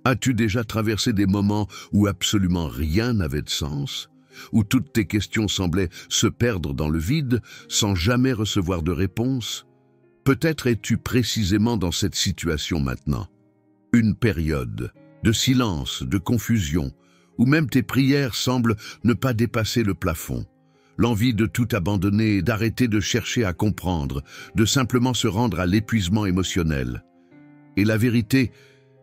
As-tu déjà traversé des moments où absolument rien n'avait de sens, où toutes tes questions semblaient se perdre dans le vide sans jamais recevoir de réponse? Peut-être es-tu précisément dans cette situation maintenant. Une période de silence, de confusion, où même tes prières semblent ne pas dépasser le plafond. L'envie de tout abandonner, d'arrêter de chercher à comprendre, de simplement se rendre à l'épuisement émotionnel. Et la vérité,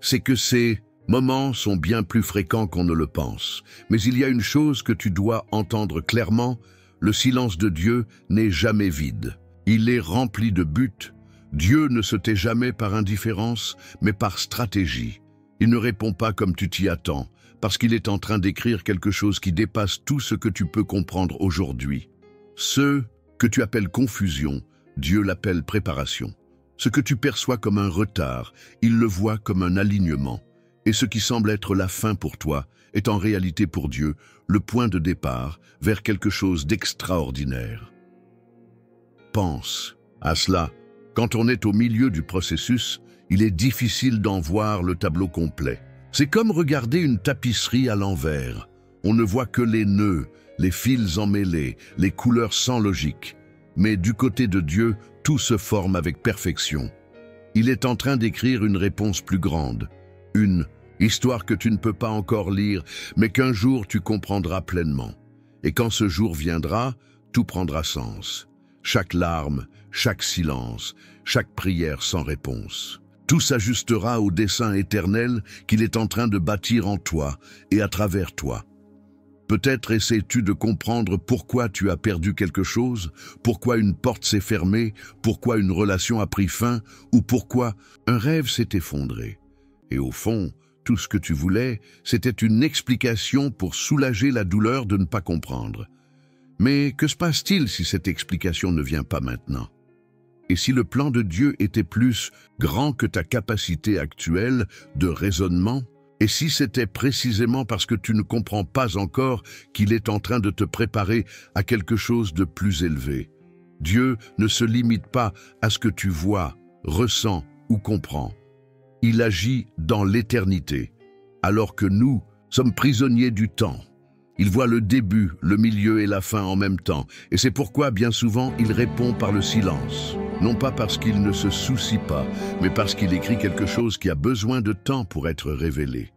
c'est que ces moments sont bien plus fréquents qu'on ne le pense. Mais il y a une chose que tu dois entendre clairement, le silence de Dieu n'est jamais vide. Il est rempli de buts. Dieu ne se tait jamais par indifférence, mais par stratégie. Il ne répond pas comme tu t'y attends, parce qu'il est en train d'écrire quelque chose qui dépasse tout ce que tu peux comprendre aujourd'hui. Ce que tu appelles confusion, Dieu l'appelle préparation. Ce que tu perçois comme un retard, il le voit comme un alignement. Et ce qui semble être la fin pour toi est en réalité pour Dieu le point de départ vers quelque chose d'extraordinaire. Pense à cela. Quand on est au milieu du processus, il est difficile d'en voir le tableau complet. C'est comme regarder une tapisserie à l'envers. On ne voit que les nœuds, les fils emmêlés, les couleurs sans logique. Mais du côté de Dieu, tout se forme avec perfection. Il est en train d'écrire une réponse plus grande, une histoire que tu ne peux pas encore lire, mais qu'un jour tu comprendras pleinement. Et quand ce jour viendra, tout prendra sens. Chaque larme, chaque silence, chaque prière sans réponse. Tout s'ajustera au dessein éternel qu'il est en train de bâtir en toi et à travers toi. Peut-être essaies-tu de comprendre pourquoi tu as perdu quelque chose, pourquoi une porte s'est fermée, pourquoi une relation a pris fin, ou pourquoi un rêve s'est effondré. Et au fond, tout ce que tu voulais, c'était une explication pour soulager la douleur de ne pas comprendre. Mais que se passe-t-il si cette explication ne vient pas maintenant? Et si le plan de Dieu était plus grand que ta capacité actuelle de raisonnement? Et si c'était précisément parce que tu ne comprends pas encore qu'il est en train de te préparer à quelque chose de plus élevé? Dieu ne se limite pas à ce que tu vois, ressens ou comprends. Il agit dans l'éternité, alors que nous sommes prisonniers du temps. Il voit le début, le milieu et la fin en même temps, et c'est pourquoi bien souvent il répond par le silence. Non pas parce qu'il ne se soucie pas, mais parce qu'il écrit quelque chose qui a besoin de temps pour être révélé.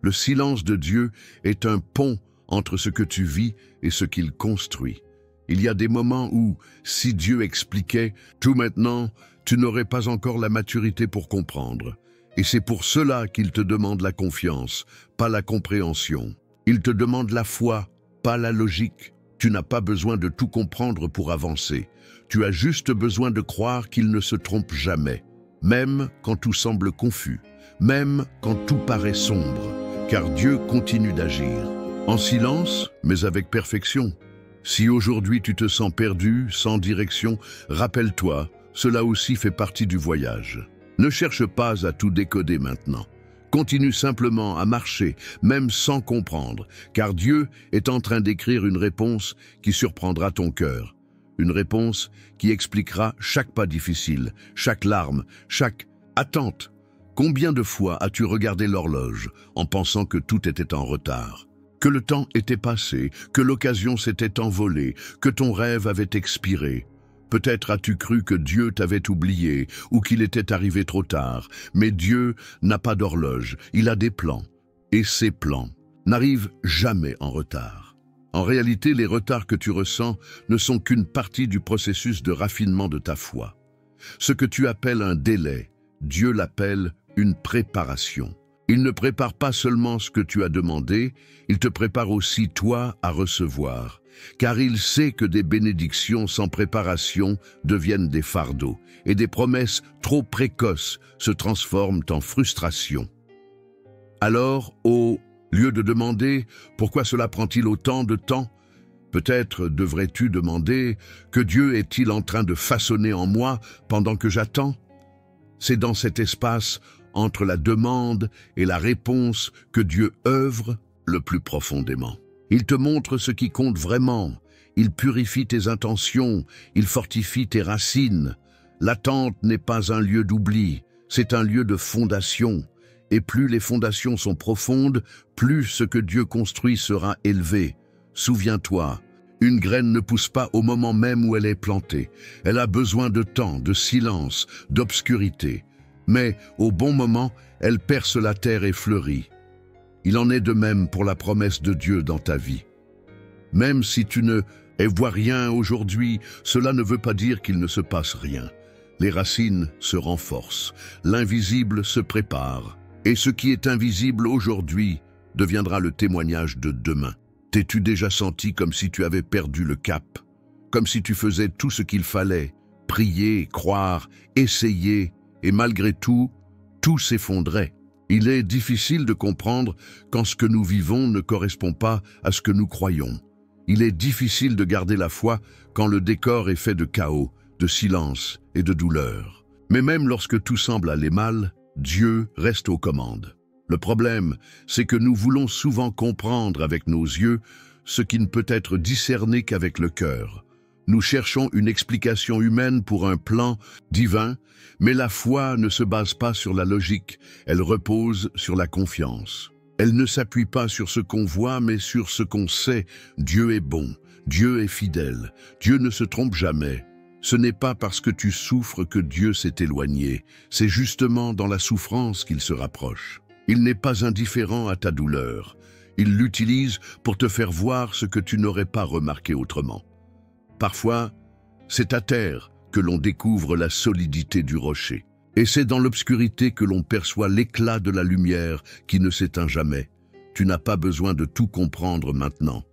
Le silence de Dieu est un pont entre ce que tu vis et ce qu'il construit. Il y a des moments où, si Dieu expliquait tout maintenant, tu n'aurais pas encore la maturité pour comprendre. Et c'est pour cela qu'il te demande la confiance, pas la compréhension. Il te demande la foi, pas la logique. Tu n'as pas besoin de tout comprendre pour avancer. Tu as juste besoin de croire qu'il ne se trompe jamais, même quand tout semble confus, même quand tout paraît sombre, car Dieu continue d'agir. En silence, mais avec perfection. Si aujourd'hui tu te sens perdu, sans direction, rappelle-toi, cela aussi fait partie du voyage. Ne cherche pas à tout décoder maintenant. Continue simplement à marcher, même sans comprendre, car Dieu est en train d'écrire une réponse qui surprendra ton cœur. Une réponse qui expliquera chaque pas difficile, chaque larme, chaque attente. Combien de fois as-tu regardé l'horloge en pensant que tout était en retard, que le temps était passé, que l'occasion s'était envolée, que ton rêve avait expiré? Peut-être as-tu cru que Dieu t'avait oublié ou qu'il était arrivé trop tard, mais Dieu n'a pas d'horloge, il a des plans. Et ces plans n'arrivent jamais en retard. En réalité, les retards que tu ressens ne sont qu'une partie du processus de raffinement de ta foi. Ce que tu appelles un délai, Dieu l'appelle une préparation. Il ne prépare pas seulement ce que tu as demandé, il te prépare aussi toi à recevoir. Car il sait que des bénédictions sans préparation deviennent des fardeaux, et des promesses trop précoces se transforment en frustration. Alors, au lieu de demander « Pourquoi cela prend-il autant de temps ?», peut-être devrais-tu demander « Que Dieu est-il en train de façonner en moi pendant que j'attends ?» C'est dans cet espace, entre la demande et la réponse, que Dieu œuvre le plus profondément. Il te montre ce qui compte vraiment, il purifie tes intentions, il fortifie tes racines. L'attente n'est pas un lieu d'oubli, c'est un lieu de fondation. et plus les fondations sont profondes, plus ce que Dieu construit sera élevé. Souviens-toi, une graine ne pousse pas au moment même où elle est plantée. Elle a besoin de temps, de silence, d'obscurité. Mais au bon moment, elle perce la terre et fleurit. Il en est de même pour la promesse de Dieu dans ta vie. Même si tu ne vois rien aujourd'hui, cela ne veut pas dire qu'il ne se passe rien. Les racines se renforcent, l'invisible se prépare, et ce qui est invisible aujourd'hui deviendra le témoignage de demain. T'es-tu déjà senti comme si tu avais perdu le cap? Comme si tu faisais tout ce qu'il fallait, prier, croire, essayer, et malgré tout, tout s'effondrait. Il est difficile de comprendre quand ce que nous vivons ne correspond pas à ce que nous croyons. Il est difficile de garder la foi quand le décor est fait de chaos, de silence et de douleur. Mais même lorsque tout semble aller mal, Dieu reste aux commandes. Le problème, c'est que nous voulons souvent comprendre avec nos yeux ce qui ne peut être discerné qu'avec le cœur. Nous cherchons une explication humaine pour un plan divin, mais la foi ne se base pas sur la logique, elle repose sur la confiance. Elle ne s'appuie pas sur ce qu'on voit, mais sur ce qu'on sait. Dieu est bon, Dieu est fidèle, Dieu ne se trompe jamais. Ce n'est pas parce que tu souffres que Dieu s'est éloigné, c'est justement dans la souffrance qu'il se rapproche. Il n'est pas indifférent à ta douleur. Il l'utilise pour te faire voir ce que tu n'aurais pas remarqué autrement. Parfois, c'est à terre que l'on découvre la solidité du rocher. Et c'est dans l'obscurité que l'on perçoit l'éclat de la lumière qui ne s'éteint jamais. Tu n'as pas besoin de tout comprendre maintenant.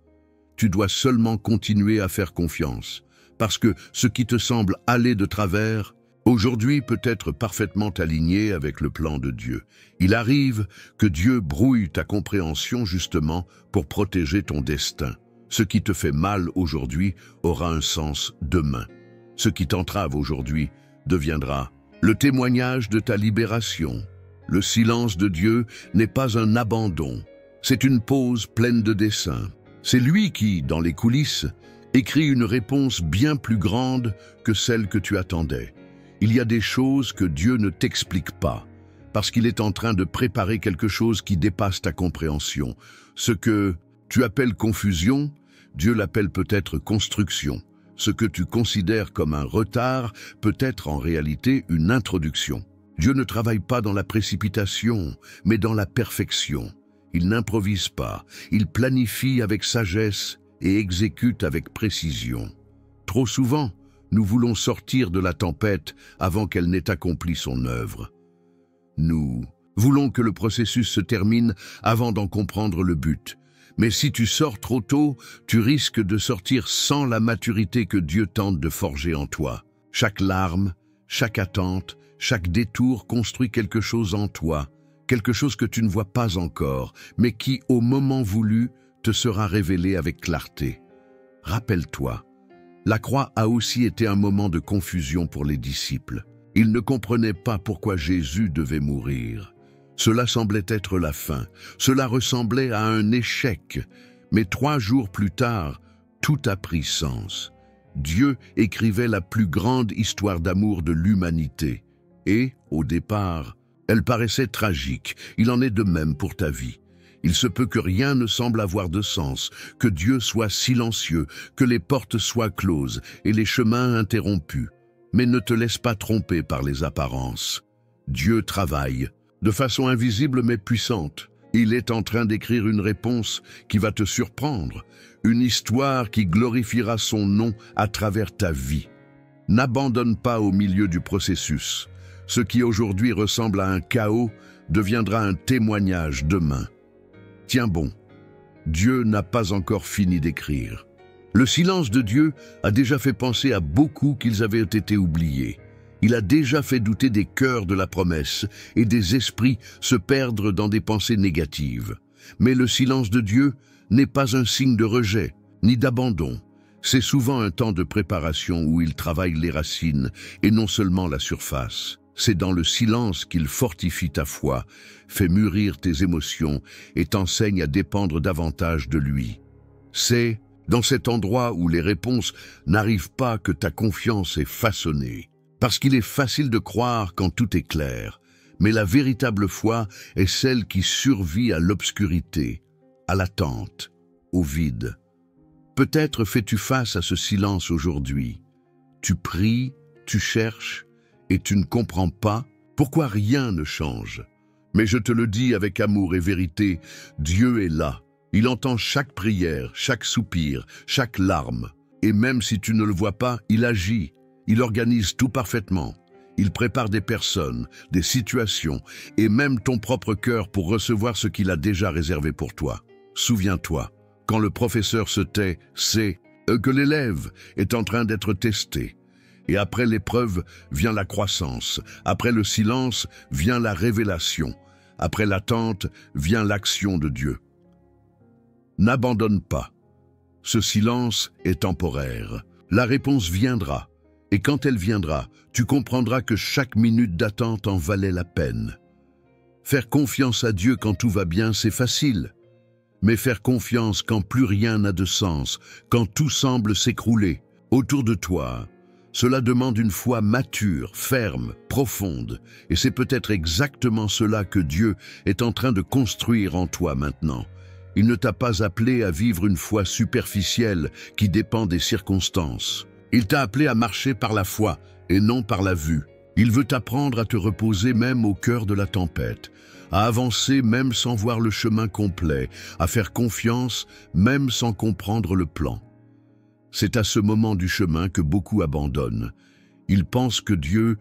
Tu dois seulement continuer à faire confiance, parce que ce qui te semble aller de travers, aujourd'hui peut être parfaitement aligné avec le plan de Dieu. Il arrive que Dieu brouille ta compréhension justement pour protéger ton destin. Ce qui te fait mal aujourd'hui aura un sens demain. Ce qui t'entrave aujourd'hui deviendra le témoignage de ta libération. Le silence de Dieu n'est pas un abandon, c'est une pause pleine de dessein. C'est lui qui, dans les coulisses, écrit une réponse bien plus grande que celle que tu attendais. Il y a des choses que Dieu ne t'explique pas, parce qu'il est en train de préparer quelque chose qui dépasse ta compréhension. Ce que tu appelles confusion, Dieu l'appelle peut-être construction. Ce que tu considères comme un retard peut être en réalité une introduction. Dieu ne travaille pas dans la précipitation, mais dans la perfection. Il n'improvise pas, il planifie avec sagesse et exécute avec précision. Trop souvent, nous voulons sortir de la tempête avant qu'elle n'ait accompli son œuvre. Nous voulons que le processus se termine avant d'en comprendre le but. Mais si tu sors trop tôt, tu risques de sortir sans la maturité que Dieu tente de forger en toi. Chaque larme, chaque attente, chaque détour construit quelque chose en toi, quelque chose que tu ne vois pas encore, mais qui, au moment voulu, te sera révélé avec clarté. Rappelle-toi, la croix a aussi été un moment de confusion pour les disciples. Ils ne comprenaient pas pourquoi Jésus devait mourir. Cela semblait être la fin, cela ressemblait à un échec. Mais 3 jours plus tard, tout a pris sens. Dieu écrivait la plus grande histoire d'amour de l'humanité. Et, au départ, elle paraissait tragique. Il en est de même pour ta vie. Il se peut que rien ne semble avoir de sens, que Dieu soit silencieux, que les portes soient closes et les chemins interrompus. Mais ne te laisse pas tromper par les apparences. Dieu travaille, de façon invisible mais puissante. Il est en train d'écrire une réponse qui va te surprendre, une histoire qui glorifiera son nom à travers ta vie. N'abandonne pas au milieu du processus. Ce qui aujourd'hui ressemble à un chaos deviendra un témoignage demain. Tiens bon, Dieu n'a pas encore fini d'écrire. Le silence de Dieu a déjà fait penser à beaucoup qu'ils avaient été oubliés. Il a déjà fait douter des cœurs de la promesse et des esprits se perdre dans des pensées négatives. Mais le silence de Dieu n'est pas un signe de rejet, ni d'abandon. C'est souvent un temps de préparation où il travaille les racines et non seulement la surface. C'est dans le silence qu'il fortifie ta foi, fait mûrir tes émotions et t'enseigne à dépendre davantage de lui. C'est dans cet endroit où les réponses n'arrivent pas que ta confiance est façonnée. Parce qu'il est facile de croire quand tout est clair, Mais la véritable foi est celle qui survit à l'obscurité, à l'attente, au vide. Peut-être fais-tu face à ce silence aujourd'hui. Tu pries, tu cherches, et tu ne comprends pas pourquoi rien ne change. Mais je te le dis avec amour et vérité, Dieu est là. Il entend chaque prière, chaque soupir, chaque larme. Et même si tu ne le vois pas, il agit. Il organise tout parfaitement. Il prépare des personnes, des situations, et même ton propre cœur pour recevoir ce qu'il a déjà réservé pour toi. Souviens-toi, quand le professeur se tait, c'est que l'élève est en train d'être testé. Et après l'épreuve vient la croissance. Après le silence vient la révélation. Après l'attente vient l'action de Dieu. N'abandonne pas. Ce silence est temporaire. La réponse viendra. Et quand elle viendra, tu comprendras que chaque minute d'attente en valait la peine. Faire confiance à Dieu quand tout va bien, c'est facile. Mais faire confiance quand plus rien n'a de sens, quand tout semble s'écrouler autour de toi, cela demande une foi mature, ferme, profonde. Et c'est peut-être exactement cela que Dieu est en train de construire en toi maintenant. Il ne t'a pas appelé à vivre une foi superficielle qui dépend des circonstances. Il t'a appelé à marcher par la foi et non par la vue. Il veut t'apprendre à te reposer même au cœur de la tempête, à avancer même sans voir le chemin complet, à faire confiance même sans comprendre le plan. C'est à ce moment du chemin que beaucoup abandonnent. Ils pensent que Dieu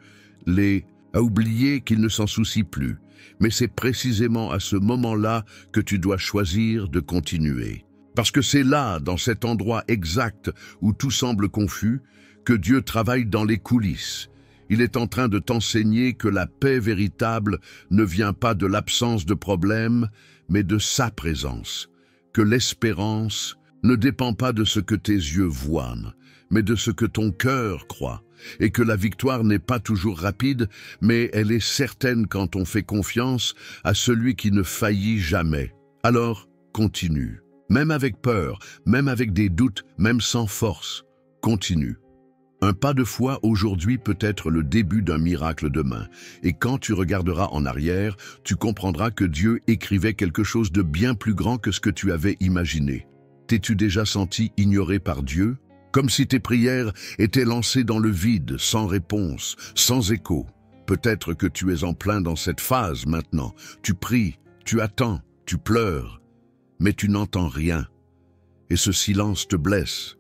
les a oubliés, qu'il ne s'en soucie plus. Mais c'est précisément à ce moment-là que tu dois choisir de continuer. Parce que c'est là, dans cet endroit exact où tout semble confus, que Dieu travaille dans les coulisses. Il est en train de t'enseigner que la paix véritable ne vient pas de l'absence de problèmes, mais de sa présence. Que l'espérance ne dépend pas de ce que tes yeux voient, mais de ce que ton cœur croit. Et que la victoire n'est pas toujours rapide, mais elle est certaine quand on fait confiance à celui qui ne faillit jamais. Alors, continue. Même avec peur, même avec des doutes, même sans force, continue. Un pas de foi aujourd'hui peut être le début d'un miracle demain. Et quand tu regarderas en arrière, tu comprendras que Dieu écrivait quelque chose de bien plus grand que ce que tu avais imaginé. T'es-tu déjà senti ignoré par Dieu? Comme si tes prières étaient lancées dans le vide, sans réponse, sans écho. Peut-être que tu es en plein dans cette phase maintenant. Tu pries, tu attends, tu pleures, mais tu n'entends rien. Et ce silence te blesse,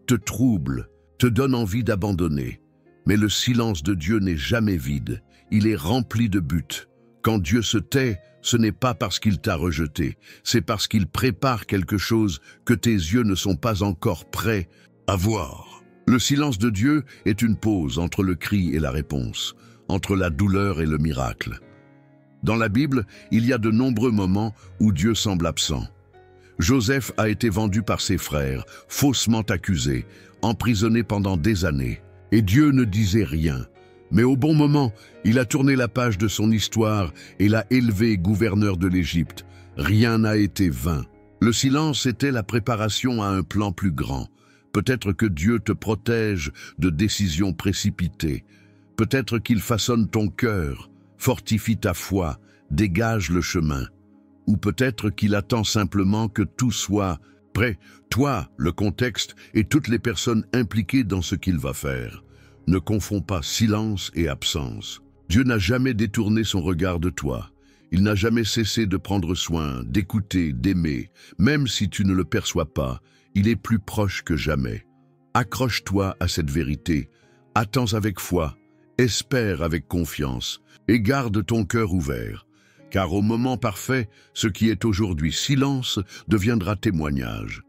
te trouble, te donne envie d'abandonner. Mais le silence de Dieu n'est jamais vide, il est rempli de buts. Quand Dieu se tait, ce n'est pas parce qu'il t'a rejeté, c'est parce qu'il prépare quelque chose que tes yeux ne sont pas encore prêts à voir. Le silence de Dieu est une pause entre le cri et la réponse, entre la douleur et le miracle. Dans la Bible, il y a de nombreux moments où Dieu semble absent. Joseph a été vendu par ses frères, faussement accusé, emprisonné pendant des années. Et Dieu ne disait rien. Mais au bon moment, il a tourné la page de son histoire et l'a élevé gouverneur de l'Égypte. Rien n'a été vain. Le silence était la préparation à un plan plus grand. Peut-être que Dieu te protège de décisions précipitées. Peut-être qu'il façonne ton cœur, fortifie ta foi, dégage le chemin. Ou peut-être qu'il attend simplement que tout soit prêt, toi, le contexte et toutes les personnes impliquées dans ce qu'il va faire. Ne confonds pas silence et absence. Dieu n'a jamais détourné son regard de toi. Il n'a jamais cessé de prendre soin, d'écouter, d'aimer. Même si tu ne le perçois pas, il est plus proche que jamais. Accroche-toi à cette vérité. Attends avec foi, espère avec confiance et garde ton cœur ouvert. Car au moment parfait, ce qui est aujourd'hui silence deviendra témoignage.